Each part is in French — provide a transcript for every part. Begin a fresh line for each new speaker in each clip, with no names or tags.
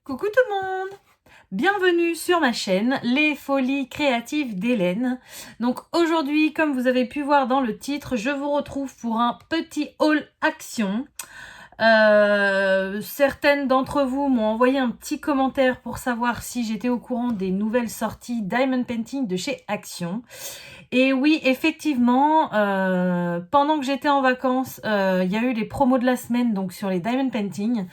Coucou tout le monde! Bienvenue sur ma chaîne, les folies créatives d'Hélène. Donc aujourd'hui, comme vous avez pu voir dans le titre, je vous retrouve pour un petit haul action. Certaines d'entre vous m'ont envoyé un petit commentaire pour savoir si j'étais au courant des nouvelles sorties Diamond Painting de chez Action. Et oui, effectivement, pendant que j'étais en vacances, il y a eu les promos de la semaine donc sur les Diamond Painting.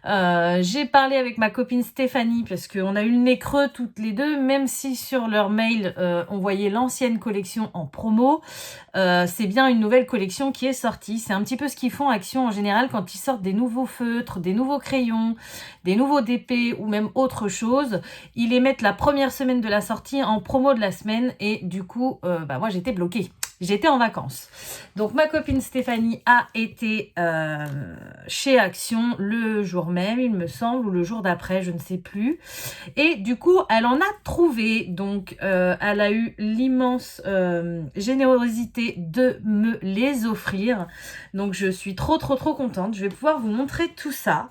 J'ai parlé avec ma copine Stéphanie parce qu'on a eu le nez creux toutes les deux, même si sur leur mail on voyait l'ancienne collection en promo. C'est bien une nouvelle collection qui est sortie. C'est un petit peu ce qu'ils font Action en général quand ils sortent des nouveaux feutres, des nouveaux crayons, des nouveaux DP ou même autre chose. Ils les mettent la première semaine de la sortie en promo de la semaine et du coup, moi j'étais bloquée. J'étais en vacances. Donc ma copine Stéphanie a été chez Action le jour même, il me semble, ou le jour d'après, je ne sais plus. Et du coup, elle en a trouvé. Donc elle a eu l'immense générosité de me les offrir. Donc je suis trop contente. Je vais pouvoir vous montrer tout ça.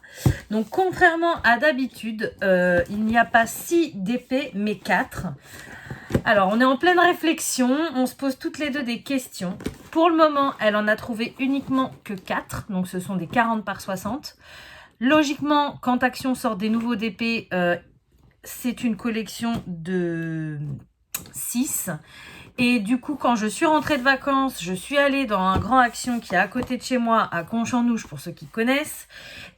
Donc contrairement à d'habitude, il n'y a pas 6 DP mais 4. Alors, on est en pleine réflexion, on se pose toutes les deux des questions. Pour le moment, elle en a trouvé uniquement que 4, donc ce sont des 40 par 60. Logiquement, quand Action sort des nouveaux DP, c'est une collection de 6. Et du coup, quand je suis rentrée de vacances, je suis allée dans un grand Action qui est à côté de chez moi, à Conch-en-Ouche, pour ceux qui connaissent.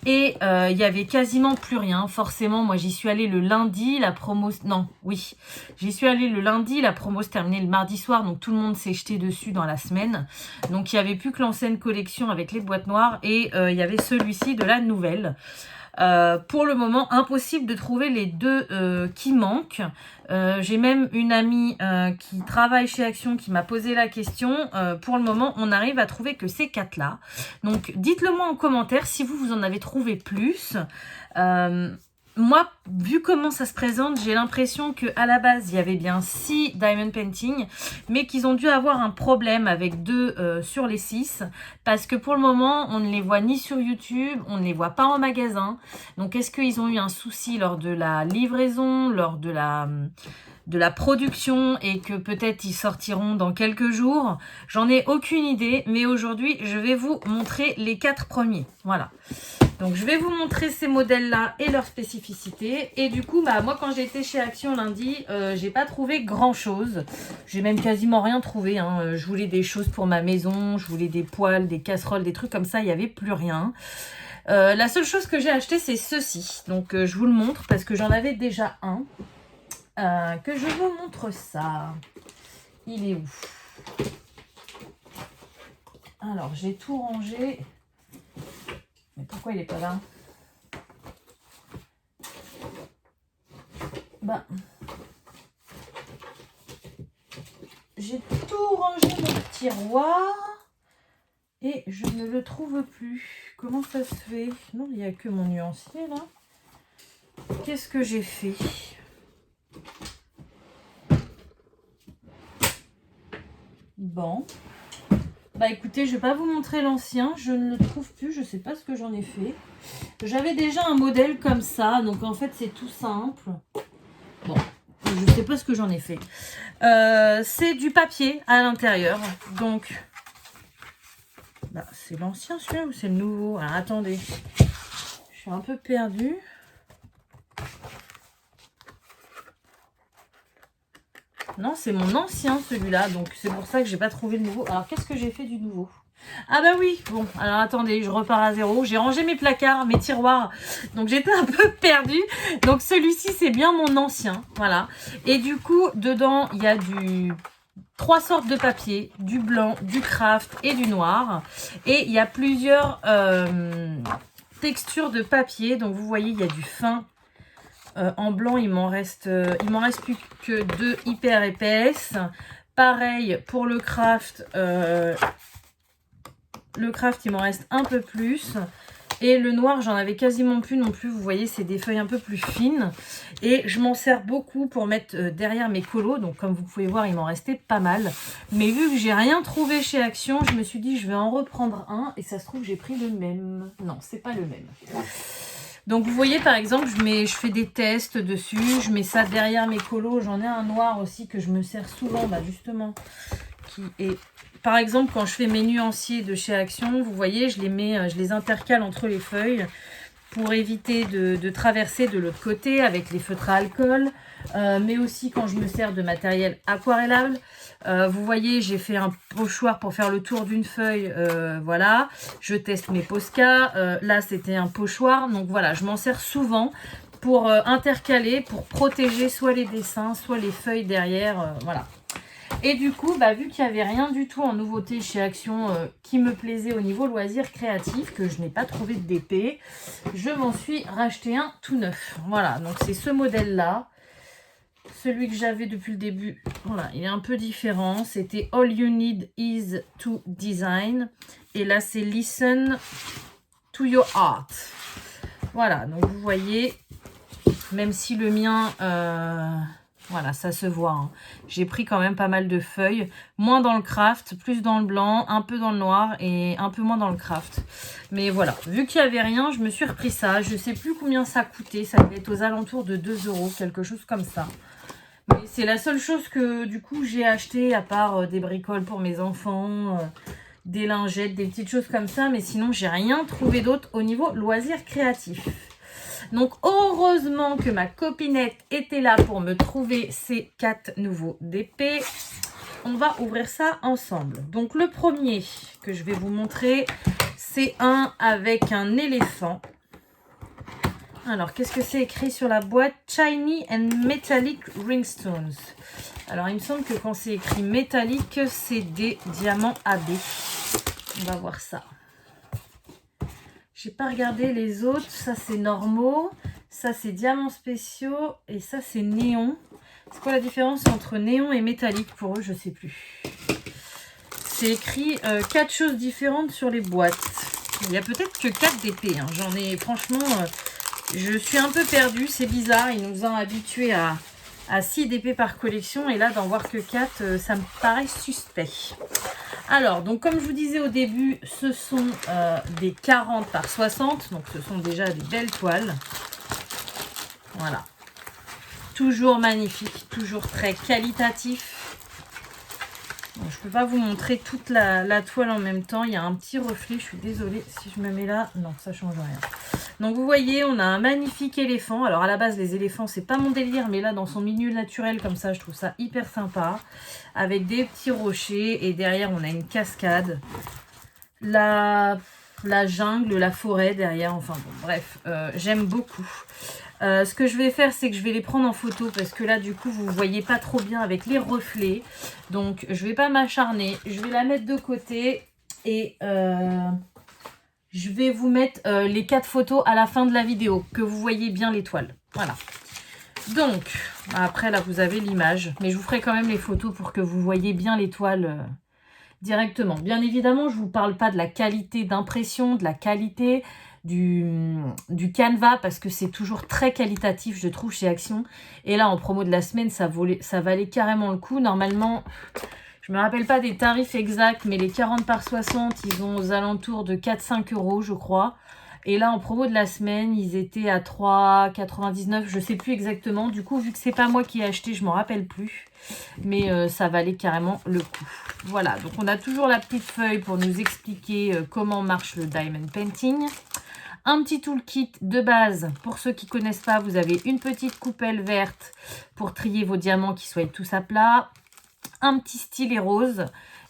Et il y avait quasiment plus rien. Forcément, moi, j'y suis allée le lundi, la promo... Non, oui. J'y suis allée le lundi, la promo se terminait le mardi soir, donc tout le monde s'est jeté dessus dans la semaine. Donc, il n'y avait plus que l'ancienne collection avec les boîtes noires et il y avait celui-ci de la nouvelle. Pour le moment, impossible de trouver les deux qui manquent. J'ai même une amie qui travaille chez Action qui m'a posé la question. Pour le moment, on arrive à trouver que ces 4-là. Donc, dites-le moi en commentaire si vous en avez trouvé plus. Moi, vu comment ça se présente, j'ai l'impression qu'à la base, il y avait bien 6 Diamond Painting, mais qu'ils ont dû avoir un problème avec 2 sur les 6, parce que pour le moment, on ne les voit ni sur YouTube, on ne les voit pas en magasin. Donc, est-ce qu'ils ont eu un souci lors de la livraison, lors de la production et que peut-être ils sortiront dans quelques jours? J'en ai aucune idée, mais aujourd'hui, je vais vous montrer les 4 premiers. Voilà. Donc, je vais vous montrer ces modèles-là et leurs spécificités. Et du coup, moi, quand j'ai été chez Action lundi, j'ai pas trouvé grand-chose. J'ai même quasiment rien trouvé. Hein. Je voulais des choses pour ma maison, je voulais des poêles, des casseroles, des trucs comme ça. Il n'y avait plus rien. La seule chose que j'ai acheté, c'est ceci. Donc, je vous le montre parce que j'en avais déjà un. Que je vous montre ça. Il est où? Alors, j'ai tout rangé. Mais pourquoi il n'est pas là? J'ai tout rangé dans le tiroir et je ne le trouve plus. Comment ça se fait? Non, il n'y a que mon nuancier là. Qu'est-ce que j'ai fait? Bon. Écoutez, je ne vais pas vous montrer l'ancien. Je ne le trouve plus. Je ne sais pas ce que j'en ai fait. J'avais déjà un modèle comme ça. Donc en fait, c'est tout simple. Bon, je ne sais pas ce que j'en ai fait. C'est du papier à l'intérieur. Donc, c'est l'ancien celui-là ou c'est le nouveau? Alors attendez. Je suis un peu perdue. Non, c'est mon ancien celui-là, donc c'est pour ça que j'ai pas trouvé le nouveau. Alors, qu'est-ce que j'ai fait du nouveau? Ah bah oui, bon, alors attendez, je repars à zéro. J'ai rangé mes placards, mes tiroirs, donc j'étais un peu perdue. Donc celui-ci, c'est bien mon ancien, voilà. Et du coup, dedans, il y a 3 sortes de papier, du blanc, du craft et du noir. Et il y a plusieurs textures de papier, donc vous voyez, il y a du fin. En blanc, il m'en reste plus que 2 hyper épaisses. Pareil pour le craft. Le craft, il m'en reste un peu plus. Et le noir, j'en avais quasiment plus non plus. Vous voyez, c'est des feuilles un peu plus fines. Et je m'en sers beaucoup pour mettre derrière mes colos. Donc, comme vous pouvez voir, il m'en restait pas mal. Mais vu que j'ai rien trouvé chez Action, je me suis dit, je vais en reprendre un. Et ça se trouve, j'ai pris le même. Non, c'est pas le même. Donc vous voyez par exemple, je fais des tests dessus, je mets ça derrière mes colos. J'en ai un noir aussi que je me sers souvent, bah justement, qui est... Par exemple, quand je fais mes nuanciers de chez Action, vous voyez, je les intercale entre les feuilles pour éviter de traverser de l'autre côté avec les feutres à alcool, mais aussi quand je me sers de matériel aquarellable. Vous voyez, j'ai fait un pochoir pour faire le tour d'une feuille, voilà. Je teste mes Posca, là c'était un pochoir, donc voilà, je m'en sers souvent pour intercaler, pour protéger soit les dessins, soit les feuilles derrière, voilà. Et du coup, bah, vu qu'il n'y avait rien du tout en nouveauté chez Action qui me plaisait au niveau loisirs créatifs, que je n'ai pas trouvé de DP, je m'en suis racheté un tout neuf. Voilà, donc c'est ce modèle-là. Celui que j'avais depuis le début, voilà, il est un peu différent. C'était All You Need Is to Design. Et là, c'est Listen to Your Art. Voilà, donc vous voyez, même si le mien... voilà, ça se voit. Hein. J'ai pris quand même pas mal de feuilles. Moins dans le craft, plus dans le blanc, un peu dans le noir et un peu moins dans le craft. Mais voilà, vu qu'il n'y avait rien, je me suis repris ça. Je ne sais plus combien ça coûtait. Ça devait être aux alentours de 2 €, quelque chose comme ça. Mais c'est la seule chose que du coup j'ai acheté, à part des bricoles pour mes enfants, des lingettes, des petites choses comme ça. Mais sinon, j'ai rien trouvé d'autre au niveau loisirs créatifs. Donc, heureusement que ma copinette était là pour me trouver ces 4 nouveaux DP. On va ouvrir ça ensemble. Donc, le premier que je vais vous montrer, c'est un avec un éléphant. Alors, qu'est-ce que c'est écrit sur la boîte? Shiny and Metallic Ringstones. Alors, il me semble que quand c'est écrit métallique, c'est des diamants AB. On va voir ça. J'ai pas regardé les autres. Ça, c'est normaux. Ça, c'est diamants spéciaux. Et ça, c'est néon. C'est quoi la différence entre néon et métallique pour eux? Je sais plus. C'est écrit 4 choses différentes sur les boîtes. Il y a peut-être que 4 DP. Hein. J'en ai, franchement, je suis un peu perdue. C'est bizarre. Ils nous ont habitués à 6 DP par collection. Et là, d'en voir que 4, ça me paraît suspect. Alors, donc comme je vous disais au début, ce sont des 40 par 60. Donc, ce sont déjà des belles toiles. Voilà. Toujours magnifique, toujours très qualitatif. Bon, je ne peux pas vous montrer toute la toile en même temps. Il y a un petit reflet, je suis désolée. Si je me mets là, non, ça ne change rien. Donc, vous voyez, on a un magnifique éléphant. Alors, à la base, les éléphants, c'est pas mon délire. Mais là, dans son milieu naturel, comme ça, je trouve ça hyper sympa. Avec des petits rochers. Et derrière, on a une cascade. La jungle, la forêt derrière. Enfin, bon, bref, j'aime beaucoup. Ce que je vais faire, c'est que je vais les prendre en photo. Parce que là, du coup, vous ne voyez pas trop bien avec les reflets. Donc, je ne vais pas m'acharner. Je vais la mettre de côté. Et... je vais vous mettre les 4 photos à la fin de la vidéo, que vous voyez bien l'étoile. Voilà. Donc, après là, vous avez l'image. Mais je vous ferai quand même les photos pour que vous voyez bien l'étoile directement. Bien évidemment, je ne vous parle pas de la qualité d'impression, de la qualité du canevas, parce que c'est toujours très qualitatif, je trouve, chez Action. Et là, en promo de la semaine, ça valait carrément le coup. Normalement... je ne me rappelle pas des tarifs exacts, mais les 40 par 60, ils ont aux alentours de 4-5 €, je crois. Et là, en promo de la semaine, ils étaient à 3,99 €, je ne sais plus exactement. Du coup, vu que c'est pas moi qui ai acheté, je ne m'en rappelle plus. Mais ça valait carrément le coup. Voilà, donc on a toujours la petite feuille pour nous expliquer comment marche le diamond painting. Un petit toolkit de base. Pour ceux qui ne connaissent pas, vous avez une petite coupelle verte pour trier vos diamants qui soient tous à plat. Un petit stylet rose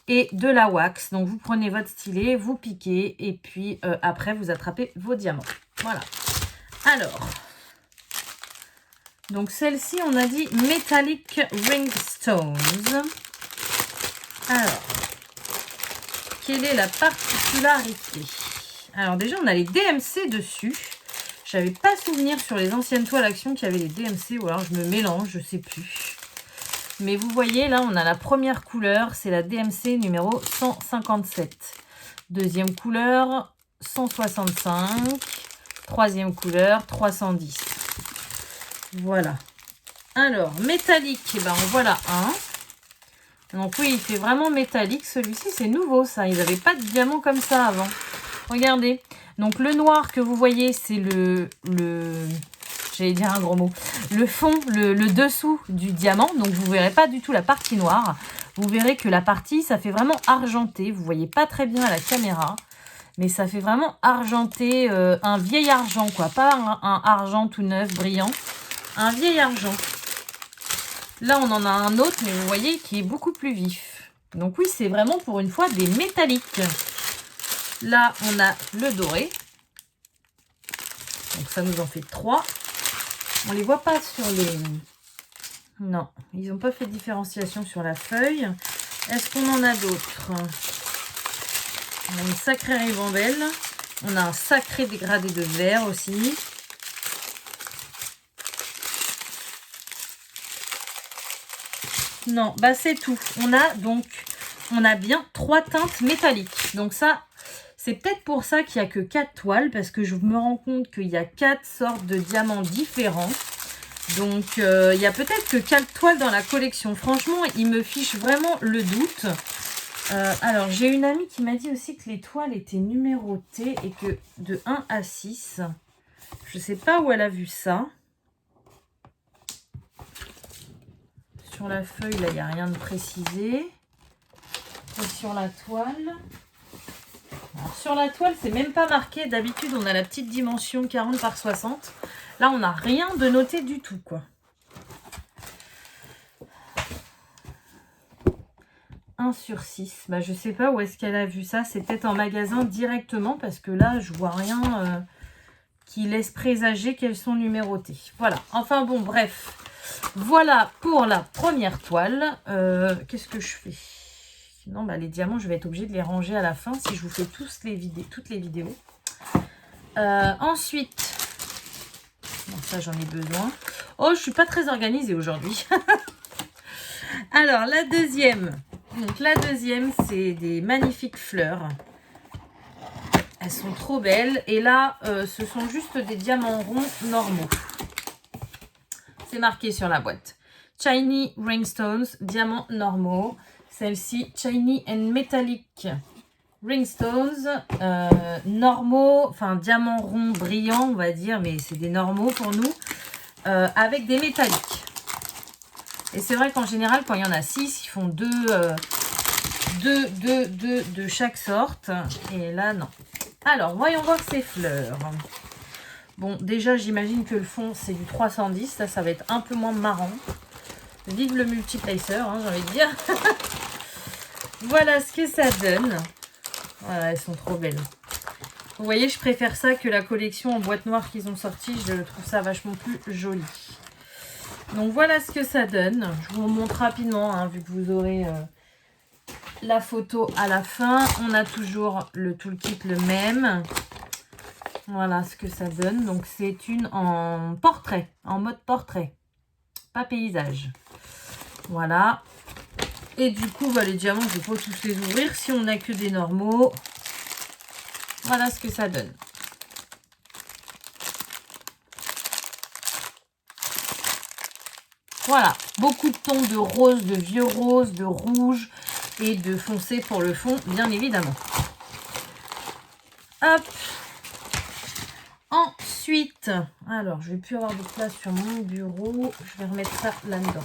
et de la wax. Donc, vous prenez votre stylet, vous piquez et puis après, vous attrapez vos diamants. Voilà. Alors, donc celle-ci, on a dit Metallic Ringstones. Alors, quelle est la particularité? Alors, déjà, on a les DMC dessus. J'avais pas souvenir sur les anciennes toiles Action qu'il y avait les DMC, ou alors je me mélange, je sais plus. Mais vous voyez, là, on a la première couleur, c'est la DMC numéro 157. Deuxième couleur, 165. Troisième couleur, 310. Voilà. Alors, métallique, ben, en voilà un. Donc oui, il fait vraiment métallique. Celui-ci, c'est nouveau, ça. Ils n'avaient pas de diamant comme ça avant. Regardez. Donc le noir que vous voyez, c'est j'allais dire un gros mot, le fond, le dessous du diamant. Donc vous ne verrez pas du tout la partie noire. Vous verrez que la partie, ça fait vraiment argenté. Vous ne voyez pas très bien à la caméra. Mais ça fait vraiment argenté, un vieil argent, quoi. Pas un argent tout neuf, brillant. Un vieil argent. Là, on en a un autre, mais vous voyez, qui est beaucoup plus vif. Donc oui, c'est vraiment pour une fois des métalliques. Là, on a le doré. Donc ça nous en fait 3. On les voit pas sur les... Non, ils n'ont pas fait de différenciation sur la feuille. Est-ce qu'on en a d'autres? On a une sacrée ribambelle. On a un sacré dégradé de vert aussi. Non, bah c'est tout. On a bien 3 teintes métalliques. Donc ça, c'est peut-être pour ça qu'il n'y a que 4 toiles. Parce que je me rends compte qu'il y a 4 sortes de diamants différents. Donc il y a peut-être que 4 toiles dans la collection. Franchement, il me fiche vraiment le doute. Alors, j'ai une amie qui m'a dit aussi que les toiles étaient numérotées et que de 1 à 6. Je ne sais pas où elle a vu ça. Sur la feuille, là, il n'y a rien de précisé. Et sur la toile... Alors, sur la toile, c'est même pas marqué. D'habitude, on a la petite dimension 40 par 60. Là, on n'a rien de noté du tout, quoi. 1 sur 6. Bah, je sais pas où est-ce qu'elle a vu ça. C'est peut-être en magasin directement parce que là, je vois rien qui laisse présager qu'elles sont numérotées. Voilà. Enfin bon, bref. Voilà pour la première toile. Qu'est-ce que je fais? Non, bah, les diamants, je vais être obligée de les ranger à la fin si je vous fais toutes les vidéos. Ensuite, bon, ça, j'en ai besoin. Oh, je suis pas très organisée aujourd'hui. Alors, la deuxième... Donc la deuxième, c'est des magnifiques fleurs. Elles sont trop belles. Et là, ce sont juste des diamants ronds normaux. C'est marqué sur la boîte. Shiny Ringstones, diamants normaux. Celle-ci, Shiny and Metallic Ringstones, normaux, enfin diamants ronds brillants, on va dire, mais c'est des normaux pour nous, avec des métalliques. Et c'est vrai qu'en général, quand il y en a 6, ils font deux de chaque sorte. Et là, non. Alors, voyons voir ces fleurs. Bon, déjà, j'imagine que le fond, c'est du 310. Ça va être un peu moins marrant. Vive le multiplacer, hein, j'ai envie de dire. Voilà ce que ça donne. Voilà, elles sont trop belles. Vous voyez, je préfère ça que la collection en boîte noire qu'ils ont sortie. Je trouve ça vachement plus joli. Donc voilà ce que ça donne. Je vous montre rapidement, hein, vu que vous aurez la photo à la fin. On a toujours le toolkit le même. Voilà ce que ça donne. Donc c'est une en portrait, en mode portrait, pas paysage. Voilà. Et du coup, bah, les diamants, je ne vais pas tous les ouvrir si on n'a que des normaux. Voilà ce que ça donne. Voilà, beaucoup de tons de rose, de vieux rose, de rouge et de foncé pour le fond, bien évidemment. Hop. Ensuite, alors, je vais plus avoir de place sur mon bureau. Je vais remettre ça là-dedans.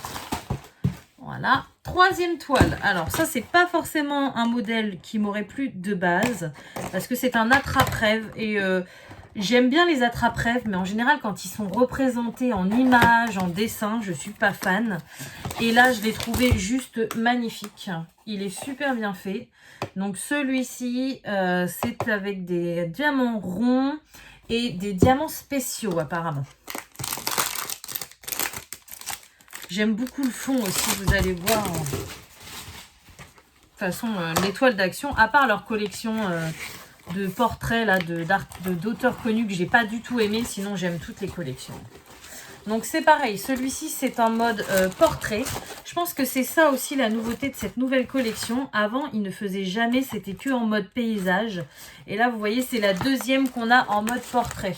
Voilà. Troisième toile. Alors, ça, c'est pas forcément un modèle qui m'aurait plu de base parce que c'est un attrape-rêve et... j'aime bien les attrape-rêves, mais en général, quand ils sont représentés en images, en dessin, je ne suis pas fan. Et là, je l'ai trouvé juste magnifique. Il est super bien fait. Donc, celui-ci, c'est avec des diamants ronds et des diamants spéciaux, apparemment. J'aime beaucoup le fond aussi, vous allez voir. De toute façon, l'étoile d'action, à part leur collection... de portraits là d'auteurs connus que j'ai pas du tout aimé, sinon j'aime toutes les collections. Donc c'est pareil, celui-ci c'est un mode portrait. Je pense que c'est ça aussi la nouveauté de cette nouvelle collection. Avant il ne faisait jamais, c'était que en mode paysage. Et là vous voyez c'est la deuxième qu'on a en mode portrait.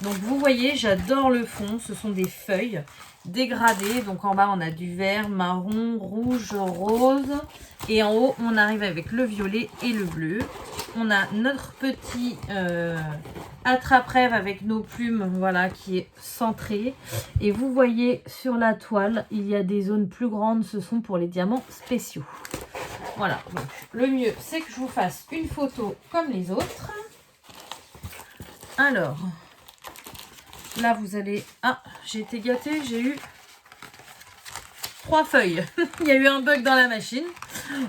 Donc vous voyez, j'adore le fond, ce sont des feuilles. dégradé. Donc en bas, on a du vert, marron, rouge, rose. Et en haut, on arrive avec le violet et le bleu. On a notre petit attrape-rêve avec nos plumes, voilà, qui est centré. Et vous voyez sur la toile, il y a des zones plus grandes. Ce sont pour les diamants spéciaux. Voilà, donc le mieux, c'est que je vous fasse une photo comme les autres. Alors, là, vous allez... Ah, j'ai été gâtée, j'ai eu 3 feuilles. Il y a eu un bug dans la machine.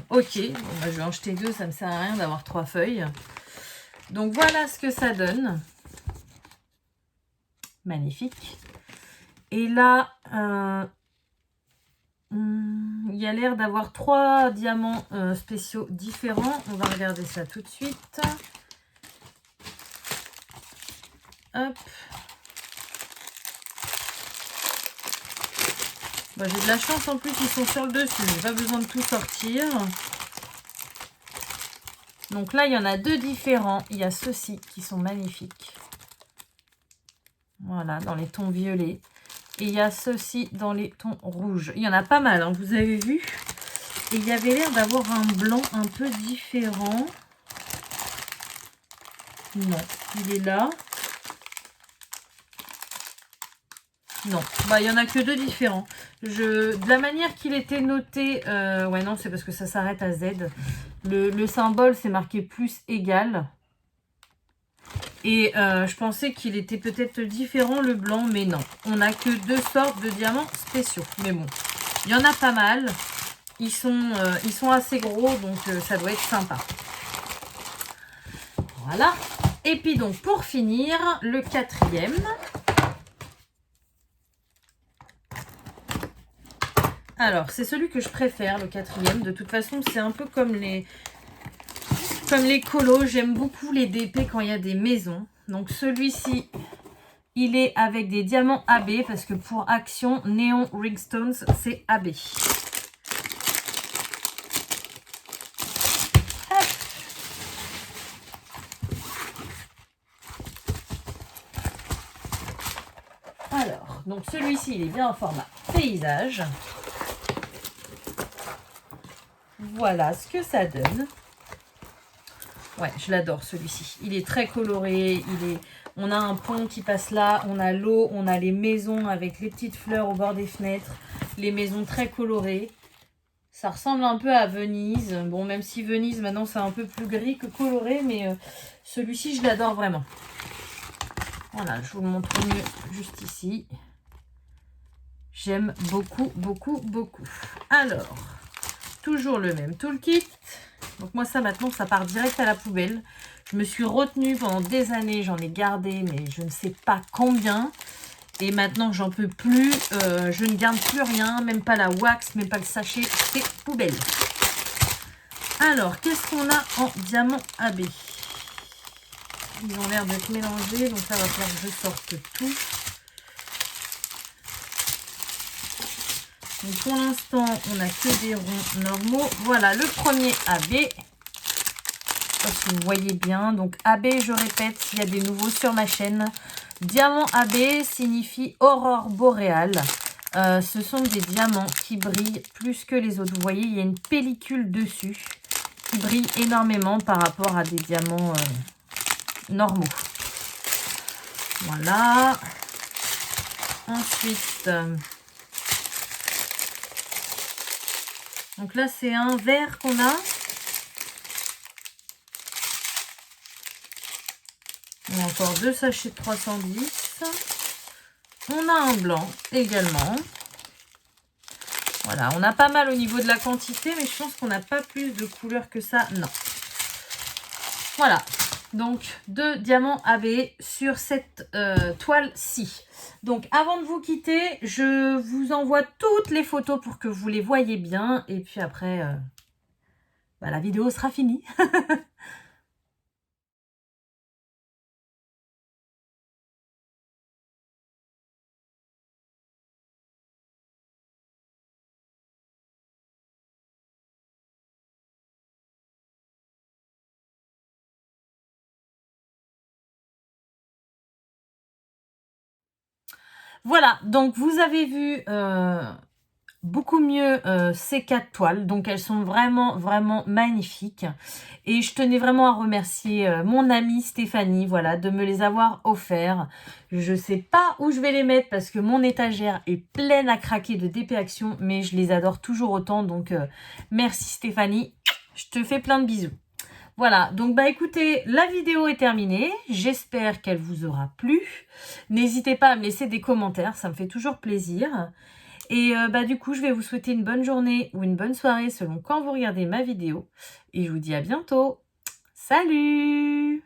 Ok, bon, bah, je vais en jeter 2, ça me sert à rien d'avoir 3 feuilles. Donc voilà ce que ça donne. Magnifique. Et là, il y a l'air d'avoir 3 diamants spéciaux différents. On va regarder ça tout de suite. Hop. Bah, j'ai de la chance en plus, ils sont sur le dessus. J'ai pas besoin de tout sortir. Donc là, il y en a 2 différents. Il y a ceux-ci qui sont magnifiques. Voilà, dans les tons violets. Et il y a ceux-ci dans les tons rouges. Il y en a pas mal, hein, vous avez vu. Et il y avait l'air d'avoir un blanc un peu différent. Non, il est là. Non, bah il y en a que 2 différents. De la manière qu'il était noté, ouais non, c'est parce que ça s'arrête à Z. Le symbole, c'est marqué plus égal. Et je pensais qu'il était peut-être différent le blanc, mais non. On n'a que 2 sortes de diamants spéciaux. Mais bon, il y en a pas mal. Ils sont assez gros, donc ça doit être sympa. Voilà. Et puis donc, pour finir, le 4e. Alors, c'est celui que je préfère, le 4e. De toute façon, c'est un peu comme les colos. J'aime beaucoup les DP quand il y a des maisons. Donc, celui-ci, il est avec des diamants AB parce que pour Action, Neon Ringstones, c'est AB. Alors, donc celui-ci, il est bien en format paysage. Voilà ce que ça donne. Ouais, je l'adore celui-ci. Il est très coloré. On a un pont qui passe là. On a l'eau. On a les maisons avec les petites fleurs au bord des fenêtres. Les maisons très colorées. Ça ressemble un peu à Venise. Bon, même si Venise, maintenant, c'est un peu plus gris que coloré. Mais celui-ci, je l'adore vraiment. Voilà, je vous le montre mieux juste ici. J'aime beaucoup, beaucoup, beaucoup. Alors, toujours le même toolkit. Donc moi, ça maintenant, ça part direct à la poubelle. Je me suis retenue pendant des années. J'en ai gardé, mais je ne sais pas combien. Et maintenant, j'en peux plus. Je ne garde plus rien. Même pas la wax, même pas le sachet. C'est poubelle. Alors, qu'est-ce qu'on a en diamant AB? Ils ont l'air d'être mélangés. Donc ça va falloir que je sorte tout. Donc pour l'instant, on n'a que des ronds normaux. Voilà, le premier AB. Je sais pas si vous voyez bien. Donc AB, je répète, s'il y a des nouveaux sur ma chaîne. Diamant AB signifie aurore boréale. Ce sont des diamants qui brillent plus que les autres. Vous voyez, il y a une pellicule dessus qui brille énormément par rapport à des diamants normaux. Voilà. Ensuite... donc là, c'est un vert qu'on a. On a encore 2 sachets de 310. On a un blanc également. Voilà, on a pas mal au niveau de la quantité, mais je pense qu'on n'a pas plus de couleurs que ça. Non. Voilà. Donc, 2 diamants AB sur cette toile-ci. Donc, avant de vous quitter, je vous envoie toutes les photos pour que vous les voyez bien. Et puis après, bah, la vidéo sera finie. Voilà, donc vous avez vu beaucoup mieux ces 4 toiles. Donc elles sont vraiment, vraiment magnifiques. Et je tenais vraiment à remercier mon amie Stéphanie, voilà, de me les avoir offerts. Je sais pas où je vais les mettre parce que mon étagère est pleine à craquer de DP Action, mais je les adore toujours autant. Donc merci Stéphanie, je te fais plein de bisous. Voilà, donc bah écoutez, la vidéo est terminée. J'espère qu'elle vous aura plu. N'hésitez pas à me laisser des commentaires, ça me fait toujours plaisir. Et bah du coup, je vais vous souhaiter une bonne journée ou une bonne soirée selon quand vous regardez ma vidéo. Et je vous dis à bientôt. Salut!